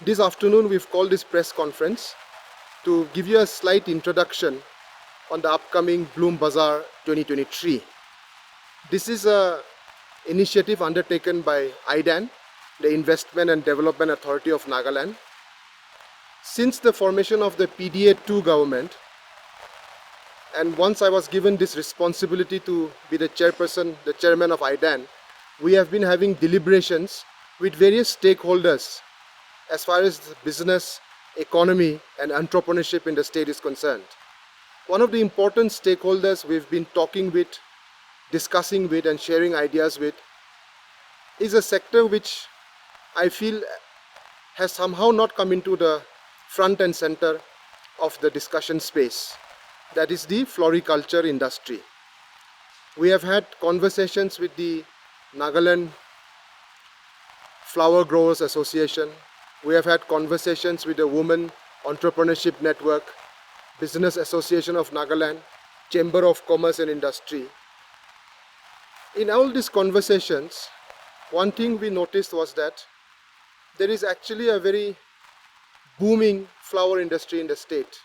This afternoon we've called this press conference to give you a slight introduction on the upcoming Bloom Bazaar 2023. This is an initiative undertaken by IDAN, the Investment and Development Authority of Nagaland. Since the formation of the PDA-2 government, and once I was given this responsibility to be the chairman of IDAN, we have been having deliberations with various stakeholders as far as the business, economy and entrepreneurship in the state is concerned. One of the important stakeholders we've been talking with, discussing with and sharing ideas with is a sector which I feel has somehow not come into the front and center of the discussion space. That is the floriculture industry. We have had conversations with the Nagaland Flower Growers Association. We have had conversations with the Women Entrepreneurship Network, Business Association of Nagaland, Chamber of Commerce and Industry. In all these conversations, one thing we noticed was that there is actually a very booming flower industry in the state.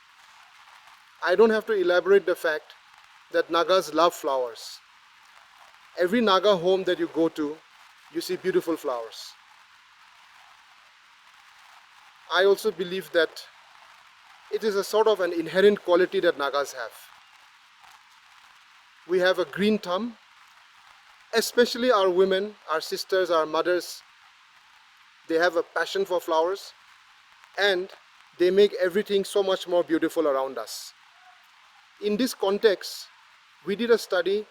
I don't have to elaborate the fact that Nagas love flowers. Every Naga home that you go to, you see beautiful flowers. I also believe that it is a sort of an inherent quality that Nagas have. We have a green thumb, especially our women, our sisters, our mothers. They have a passion for flowers and they make everything so much more beautiful around us. In this context, we did a study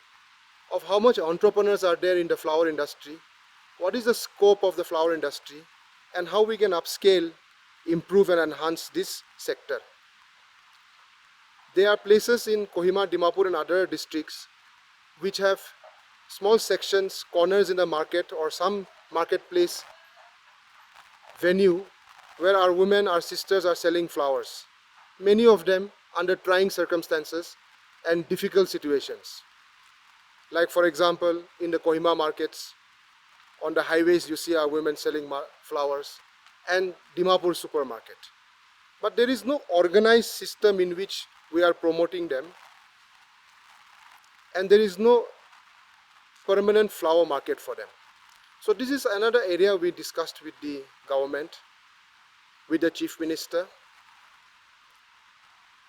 of how much entrepreneurs are there in the flower industry, what is the scope of the flower industry, and how we can upscale, improve and enhance this sector. There are places in Kohima, Dimapur and other districts which have small sections, corners in the market or some marketplace venue where our women, our sisters are selling flowers. Many of them under trying circumstances and difficult situations. Like for example, in the Kohima markets, on the highways you see our women selling flowers and Dimapur supermarket. But there is no organized system in which we are promoting them and there is no permanent flower market for them. So this is another area we discussed with the government, with the Chief Minister,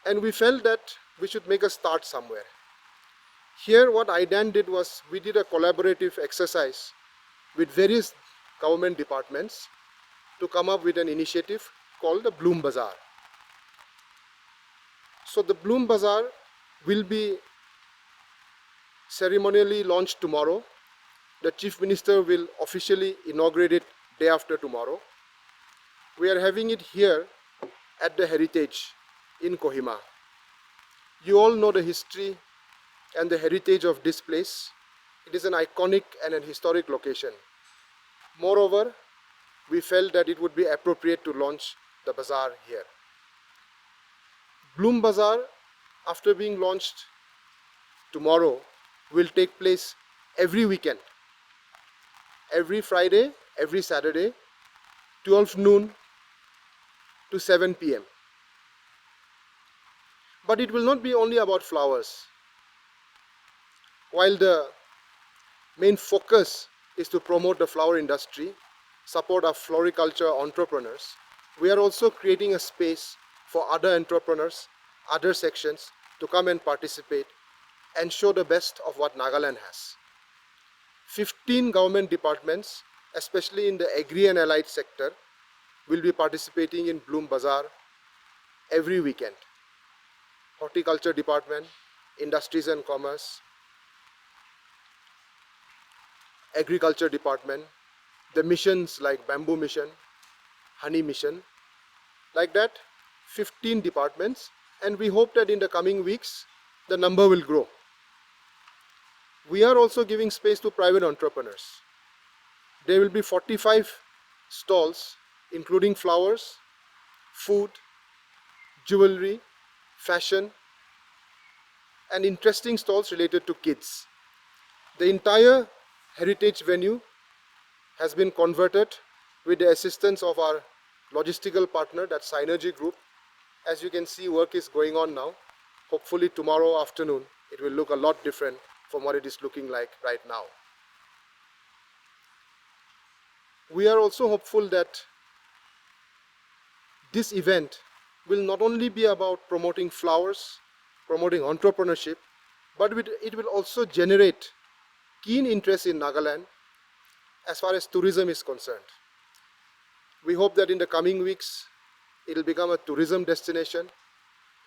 and we felt that we should make a start somewhere. Here what IDAN did was we did a collaborative exercise with various government departments to come up with an initiative called the Bloom Bazaar. So the Bloom Bazaar will be ceremonially launched tomorrow. The Chief Minister will officially inaugurate it day after tomorrow. We are having it here at the Heritage in Kohima. You all know the history and the heritage of this place. It is an iconic and an historic location. Moreover, we felt that it would be appropriate to launch the bazaar here. Bloom Bazaar, after being launched tomorrow, will take place every weekend. Every Friday, every Saturday, 12 noon to 7 p.m. But it will not be only about flowers. While the main focus is to promote the flower industry, support our floriculture entrepreneurs, we are also creating a space for other entrepreneurs, other sections to come and participate and show the best of what Nagaland has. 15 government departments, especially in the agri and allied sector, will be participating in Bloom Bazaar every weekend. Horticulture Department, Industries and Commerce, Agriculture Department, the missions like Bamboo Mission, Honey Mission, like that 15 departments, and we hope that in the coming weeks the number will grow. We are also giving space to private entrepreneurs. There will be 45 stalls including flowers, food, jewelry, fashion and interesting stalls related to kids. The entire heritage venue has been converted with the assistance of our logistical partner, that Synergy Group. As you can see, work is going on now. Hopefully tomorrow afternoon, it will look a lot different from what it is looking like right now. We are also hopeful that this event will not only be about promoting flowers, promoting entrepreneurship, but it will also generate keen interest in Nagaland as far as tourism is concerned. We hope that in the coming weeks, it will become a tourism destination,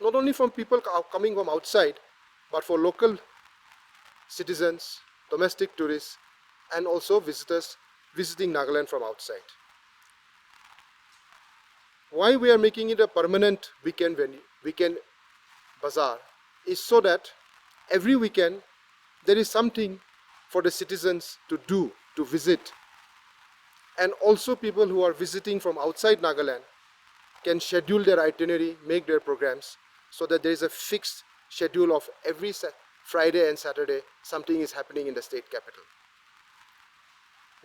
not only from people coming from outside, but for local citizens, domestic tourists, and also visitors visiting Nagaland from outside. Why we are making it a permanent weekend bazaar is so that every weekend there is something for the citizens to do, to visit. And also people who are visiting from outside Nagaland can schedule their itinerary, make their programs, so that there is a fixed schedule of every Friday and Saturday something is happening in the state capital.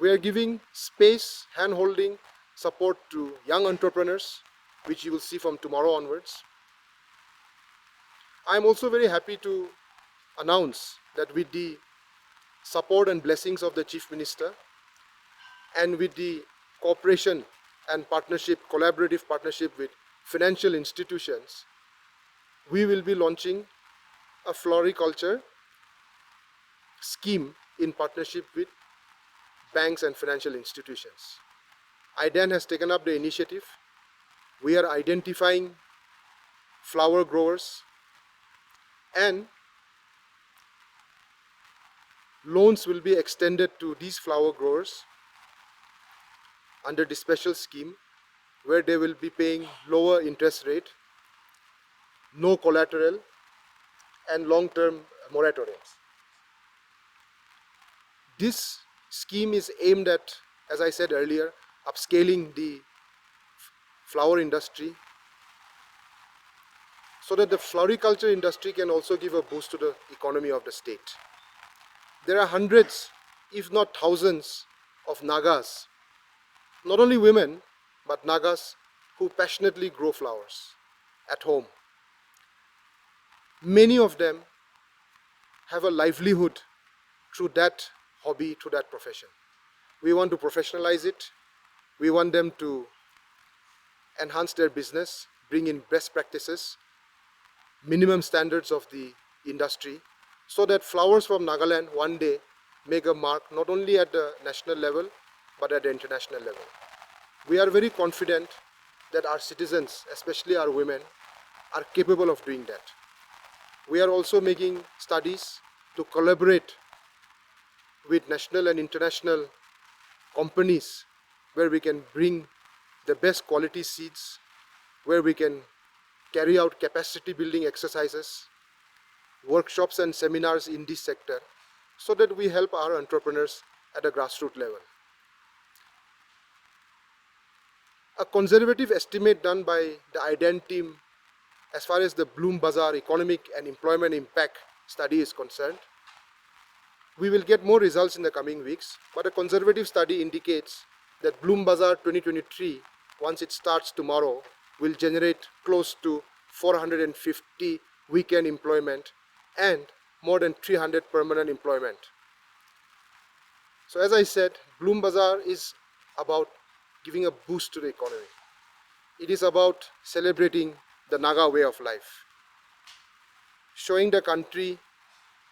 We are giving space, hand-holding, support to young entrepreneurs, which you will see from tomorrow onwards. I am also very happy to announce that with the support and blessings of the Chief Minister, and with the cooperation and partnership, collaborative partnership with financial institutions, we will be launching a floriculture scheme in partnership with banks and financial institutions. IDAN has taken up the initiative. We are identifying flower growers, and loans will be extended to these flower growers under the special scheme, where they will be paying lower interest rate, no collateral, and long-term moratoriums. This scheme is aimed at, as I said earlier, upscaling the flower industry so that the floriculture industry can also give a boost to the economy of the state. There are hundreds, if not thousands, of Nagas, not only women, but Nagas who passionately grow flowers at home. Many of them have a livelihood through that hobby, through that profession. We want to professionalize it. We want them to enhance their business, bring in best practices, minimum standards of the industry, so that flowers from Nagaland one day make a mark not only at the national level, but at the international level. We are very confident that our citizens, especially our women, are capable of doing that. We are also making studies to collaborate with national and international companies where we can bring the best quality seeds, where we can carry out capacity building exercises, workshops and seminars in this sector, so that we help our entrepreneurs at a grassroots level. A conservative estimate done by the IDAN team as far as the Bloom Bazaar economic and employment impact study is concerned, we will get more results in the coming weeks, but a conservative study indicates that Bloom Bazaar 2023, once it starts tomorrow, will generate close to 450 weekend employment and more than 300 permanent employment. So as I said, Bloom Bazaar is about giving a boost to the economy. It is about celebrating the Naga way of life, showing the country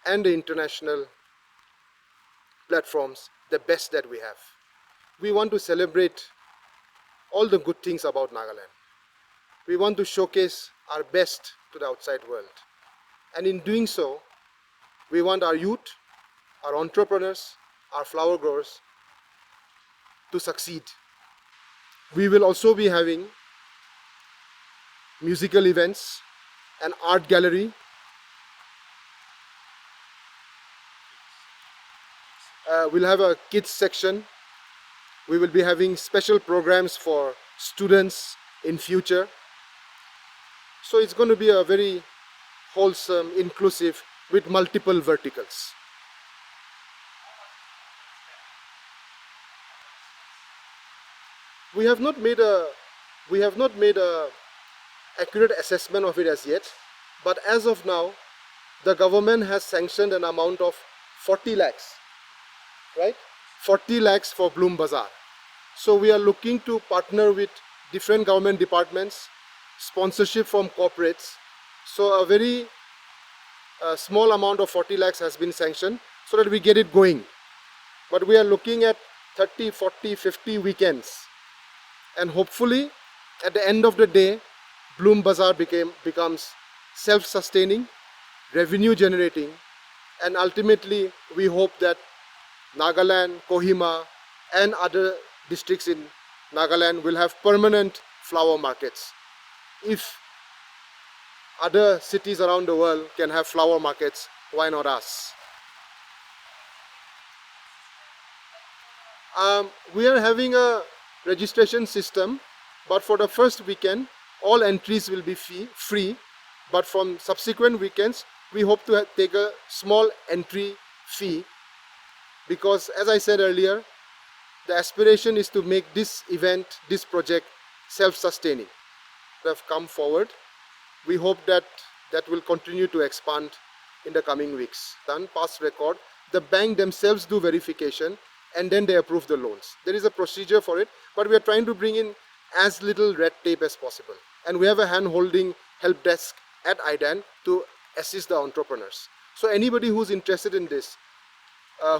and the international platforms the best that we have. We want to celebrate all the good things about Nagaland. We want to showcase our best to the outside world. And in doing so, we want our youth, our entrepreneurs, our flower growers to succeed. We will also be having musical events, an art gallery, we'll have a kids section. We will be having special programs for students in future. So it's going to be a very wholesome, inclusive, with multiple verticals. We have not made a We have not made a accurate assessment of it as yet, but as of now, the government has sanctioned an amount of 40 lakhs, right? 40 lakhs for Bloom Bazaar. So we are looking to partner with different government departments, sponsorship from corporates. So a very small amount of 40 lakhs has been sanctioned so that we get it going. But we are looking at 30, 40, 50 weekends. And hopefully, at the end of the day, Bloom Bazaar becomes self-sustaining, revenue generating, and ultimately we hope that Nagaland, Kohima, and other districts in Nagaland will have permanent flower markets. If other cities around the world can have flower markets, why not us? We are having a registration system, but for the first weekend, all entries will be free. But from subsequent weekends, we hope to take a small entry fee, because as I said earlier, the aspiration is to make this event, this project, self-sustaining. They have come forward. We hope that that will continue to expand in the coming weeks. Done past record, the bank themselves do verification and then they approve the loans. There is a procedure for it, but we are trying to bring in as little red tape as possible. And we have a hand-holding help desk at IDAN to assist the entrepreneurs. So anybody who's interested in this,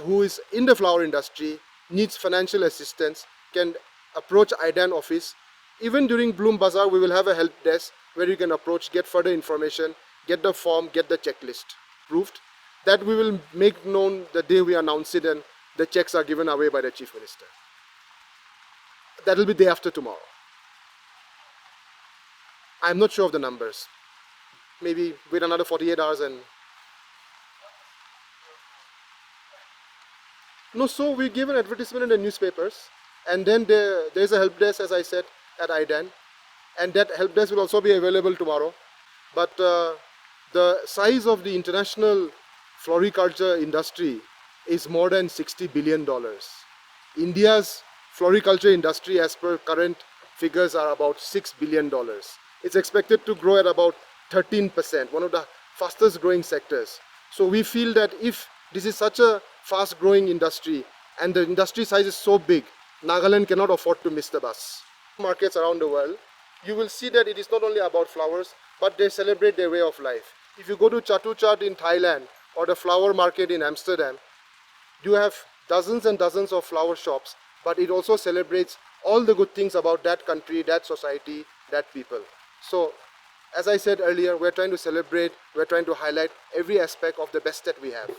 who is in the flower industry, needs financial assistance, can approach IDAN office. Even during Bloom Bazaar, we will have a help desk where you can approach, get further information, get the form, get the checklist proved. That we will make known the day we announce it and the checks are given away by the Chief Minister. That will be day after tomorrow. I'm not sure of the numbers. Maybe wait another 48 hours and... No, so we give an advertisement in the newspapers, and then there's a help desk, as I said, at IDAN, and that help desk will also be available tomorrow. But the size of the international floriculture industry is more than $60 billion. India's floriculture industry, as per current figures, are about $6 billion. It's expected to grow at about 13%, one of the fastest growing sectors. So we feel that if this is such a fast growing industry and the industry size is so big, Nagaland cannot afford to miss the bus. Markets around the world, you will see that it is not only about flowers, but they celebrate their way of life. If you go to Chatuchak in Thailand or the flower market in Amsterdam, you have dozens and dozens of flower shops, but it also celebrates all the good things about that country, that society, that people. So, as I said earlier, we're trying to celebrate, we're trying to highlight every aspect of the best that we have.